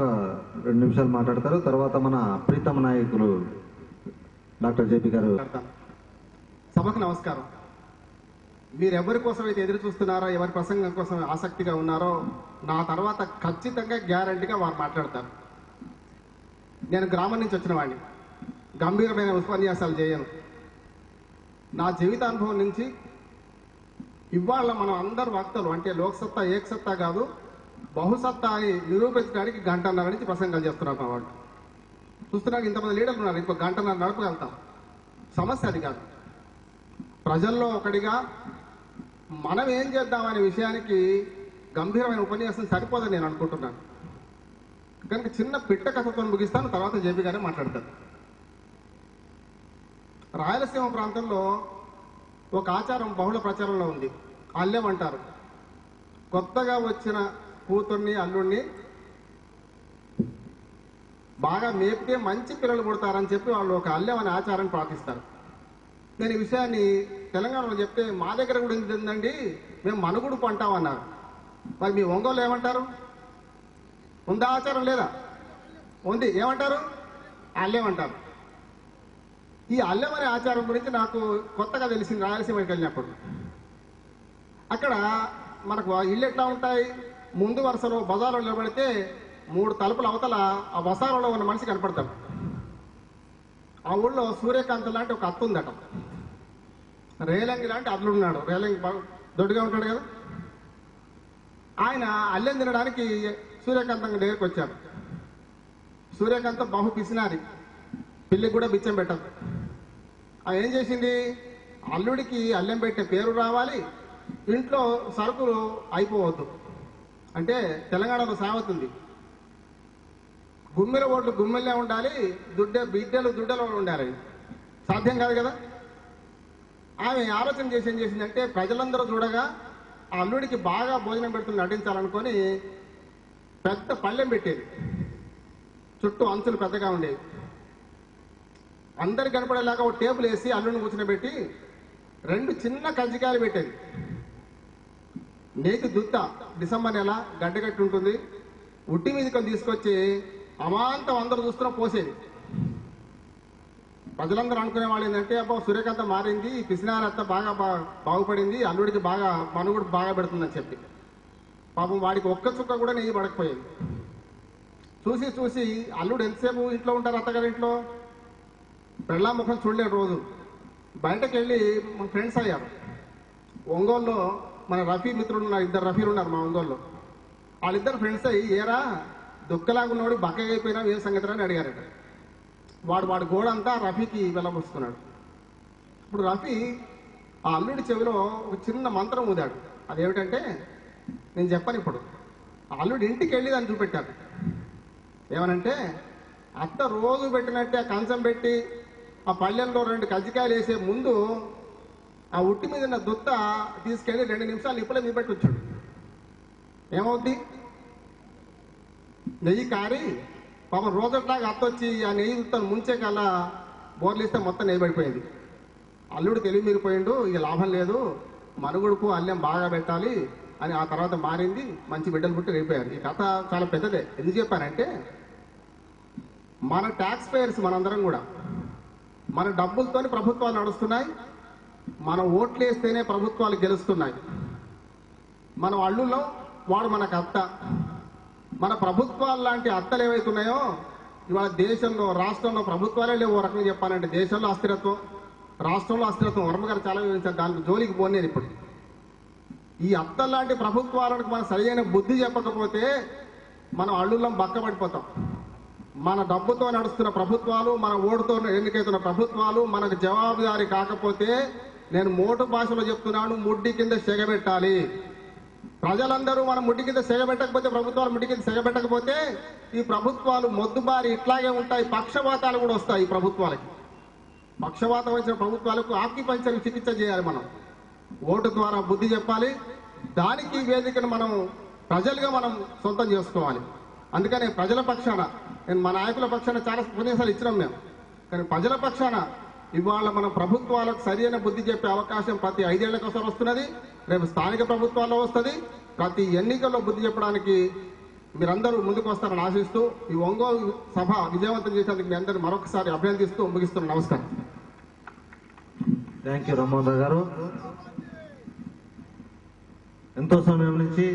ఒక 2 నిమిషాలు మాట్లాడతారు. తర్వాత మన ప్రీతమ నాయకులు డాక్టర్ జేపీ గారు. సభకు నమస్కారం. మీరు ఎవరి కోసం అయితే ఎదురు చూస్తున్నారో, ఎవరి ప్రసంగం కోసం ఆసక్తిగా ఉన్నారో, నా తర్వాత ఖచ్చితంగా గ్యారంటీగా వారు మాట్లాడతారు. నేను గ్రామం నుంచి వచ్చిన వాడిని, గంభీరమైన ఉపన్యాసాలు చేయను. నా జీవితానుభవం నుంచి ఇవాళ మనం అందరు వక్తలు అంటే లోక్సత్తా ఏకసత్తా కాదు బహుసత్తా అని నిరూపించడానికి గంటన్నర నుంచి ప్రసంగాలు చేస్తున్నారు. మా వాళ్ళు చూస్తున్నారు, ఇంతమంది లీడర్లు ఉన్నారు, ఇంకో గంటన్నర నడపగలుగుతాం. సమస్య అది కాదు. ప్రజల్లో ఒకటిగా మనం ఏం చేద్దామనే విషయానికి గంభీరమైన ఉపన్యాసం సరిపోదని నేను అనుకుంటున్నాను. కనుక చిన్న పిట్ట కథతో ముగిస్తాను, తర్వాత జేపీ గారే మాట్లాడతారు. రాయలసీమ ప్రాంతంలో ఒక ఆచారం బహుళ ప్రచారంలో ఉంది. అల్లెం అంటారు. కొత్తగా వచ్చిన కూతుర్ని అల్లుడిని బాగా మేపితే మంచి పిల్లలు పుడతారని చెప్పి వాళ్ళు ఒక అల్లెం అనే ఆచారాన్ని పాటిస్తారు. నేను ఈ విషయాన్ని తెలంగాణలో చెప్తే మా దగ్గర కూడా ఉందండి, మేము మనుగుడు పంటామన్నారు. మరి మీ ఒంగోలు ఏమంటారు? ఉందా ఆచారం లేదా? ఉంది. ఏమంటారు? అల్లెం అంటారు. ఈ అల్లెం అనే ఆచారం గురించి నాకు కొత్తగా తెలిసింది రాయలసీమకి వెళ్ళినప్పుడు. అక్కడ మనకు ఇళ్ళు ఎట్లా ఉంటాయి? ముందు వరుసలో బజార్లో నిలబడితే 3 తలుపుల అవతల ఆ బజారులో ఉన్న మనిషి కనపడతాడు. ఆ ఊళ్ళో సూర్యకాంత్ లాంటి ఒక అత్త ఉందట. రేలంగి లాంటి అల్లుడున్నాడు. రేలంగి దొడ్డుగా ఉంటాడు కదా. ఆయన అల్లెం తినడానికి సూర్యకాంతం దగ్గరికి వచ్చారు. సూర్యకాంతం బహు పిసినారి, పిల్లికి కూడా బిచ్చం పెట్టదు. ఆమె ఏం చేసింది? అల్లుడికి అల్లెం పెట్టే పేరు రావాలి, ఇంట్లో సరుకులు అయిపోవద్దు. అంటే తెలంగాణలో సామెత ఉంది, గుమ్మెల ఓట్లు గుమ్మెల్లే ఉండాలి, బిడ్డలు దుడ్డలో ఉండాలి. సాధ్యం కాదు కదా. ఆమె ఆలోచన చేసి ఏం చేసిందంటే, ప్రజలందరూ చూడగా ఆ అల్లుడికి బాగా భోజనం పెడుతున్న నటించాలనుకొని పెద్ద పళ్ళెం పెట్టేది. చుట్టూ అంచులు పెద్దగా ఉండేవి. అందరికి కనపడేలాగా ఒక టేబుల్ వేసి అల్లుడిని కూర్చుని 2 చిన్న కజ్జికాయలు పెట్టేది. నేతి దుత్త డిసెంబర్ నెల గడ్డగట్టి ఉంటుంది, ఉట్టి మీదకి తీసుకొచ్చి అమాంతం అందరూ చూస్తున్నా పోసేది. ప్రజలందరూ అనుకునే వాళ్ళు ఏంటంటే, అబ్బా సూర్యకాంత మారింది, పిసినారత్త బాగా బాగుపడింది, అల్లుడికి బాగా మనుగుడు బాగా పెడుతుందని చెప్పి. పాపం వాడికి ఒక్క చుక్క కూడా నెయ్యి పడకపోయేది. చూసి చూసి అల్లుడు ఎంతసేపు ఇంట్లో ఉంటారు, అత్తగారి ఇంట్లో పెళ్ళా ముఖం చూడలేడు. రోజు బయటకు వెళ్ళి మన ఫ్రెండ్స్ అయ్యారు. ఒంగోలులో మన రఫీ మిత్రులు ఉన్నారు, 2 రఫీలు ఉన్నారు మా ఒంగోలులో. వాళ్ళిద్దరు ఫ్రెండ్స్ అయ్యి, ఏరా దుఃఖలాగున్నవాడు బక్కగా అయిపోయినా ఏ సంగతి అని అడిగారట. వాడు గోడంతా రఫీకి వెళ్ళబోస్తున్నాడు. ఇప్పుడు రఫీ ఆ అల్లుడి చెవిలో ఒక చిన్న మంత్రం ఊదాడు. అదేమిటంటే, నేను చెప్పను ఇప్పుడు. ఆ అల్లుడి ఇంటికి వెళ్ళి దాన్ని చూపెట్టాడు. ఏమనంటే, అత్త రోజు పెట్టినట్టే ఆ కంచం పెట్టి ఆ పళ్ళెంలో 2 కజ్జికాయలు వేసే ముందు ఆ ఉట్టి మీద ఉన్న దుత్త తీసుకెళ్ళి 2 నిమిషాలు నిప్పులే మీద పెట్టి వచ్చాడు. ఏమవుద్ది? నెయ్యి కారి పాపం రోజట్లాగా అత్త వచ్చి ఆ నెయ్యి దుత్తను ముంచే కల్లా బోర్లిస్తే మొత్తం నెయ్యి పడిపోయింది. అల్లుడు తెలివి మీరిపోయిండు, ఇక లాభం లేదు, మనుగుడుకు అల్లెం బాగా పెట్టాలి అని ఆ తర్వాత మారింది. మంచి బిడ్డలు పుట్టి వెళ్ళిపోయారు. ఈ కథ చాలా పెద్దదే. ఎందుకు చెప్పానంటే, మన ట్యాక్స్ పేయర్స్ మనందరం కూడా మన డబ్బులతోని ప్రభుత్వాలు నడుస్తున్నాయి. మన ఓట్లు వేస్తేనే ప్రభుత్వాలు గెలుస్తున్నాయి. మన అల్లుల్లో వాడు మనకు అత్త. మన ప్రభుత్వాలు లాంటి అత్తలు ఏవైతున్నాయో ఇవాళ దేశంలో రాష్ట్రంలో ప్రభుత్వాలే లేవు. ఓ రకంగా చెప్పాలంటే దేశంలో అస్థిరత్వం, రాష్ట్రంలో అస్థిరత్వం. వర్మ గారు చాలా వివరించారు, దానికి జోలికి పోనేది. ఇప్పుడు ఈ అత్తలాంటి ప్రభుత్వాలకు మనం సరైన బుద్ధి చెప్పకపోతే మనం అల్లుళ్ళం బక్కబడిపోతాం. మన డబ్బుతో నడుస్తున్న ప్రభుత్వాలు, మన ఓటుతో ఎన్నికైతున్న ప్రభుత్వాలు మనకు జవాబుదారీ కాకపోతే, నేను మోటు భాషలో చెప్తున్నాను, ముడ్డి కింద సెగబెట్టాలి. ప్రజలందరూ మనం ముడ్డి కింద సెగబెట్టకపోతే, ప్రభుత్వాలు ముడ్డి కింద సెగబెట్టకపోతే ఈ ప్రభుత్వాలు మొద్దుబారి ఇట్లాగే ఉంటాయి. పక్షపాతాలు కూడా వస్తాయి. ఈ ప్రభుత్వాలకి పక్షపాతం వచ్చిన ప్రభుత్వాలకు ఆక్యుపంచర్ చికిత్స చేయాలి. మనం ఓటు ద్వారా బుద్ధి చెప్పాలి. దానికి వేదికను మనం ప్రజలుగా మనం సొంతం చేసుకోవాలి. అందుకనే ప్రజల పక్షాన, నేను మా నాయకుల పక్షాన చాలా ఉపన్యాసాలు ఇచ్చినాం మేము. కానీ ప్రజల పక్షాన ఇవాళ మనం ప్రభుత్వాలకు సరైన బుద్ధి చెప్పే అవకాశం ప్రతి 5 ఏళ్లకు ఒకసారి వస్తున్నది. రేపు స్థానిక ప్రభుత్వాల్లో వస్తుంది. ప్రతి ఎన్నికల్లో బుద్ధి చెప్పడానికి మీరందరూ ముందుకు వస్తారని ఆశిస్తూ ఈ ఒంగోలు సభ విజయవంతం చేసేందుకు మీ అందరూ మరొకసారి అభ్యర్థిస్తూ ముగిస్తున్నాను. నమస్కారం. థ్యాంక్ యూ రామ్మోహన్ రావు గారు. ఎంతో సమయం నుంచి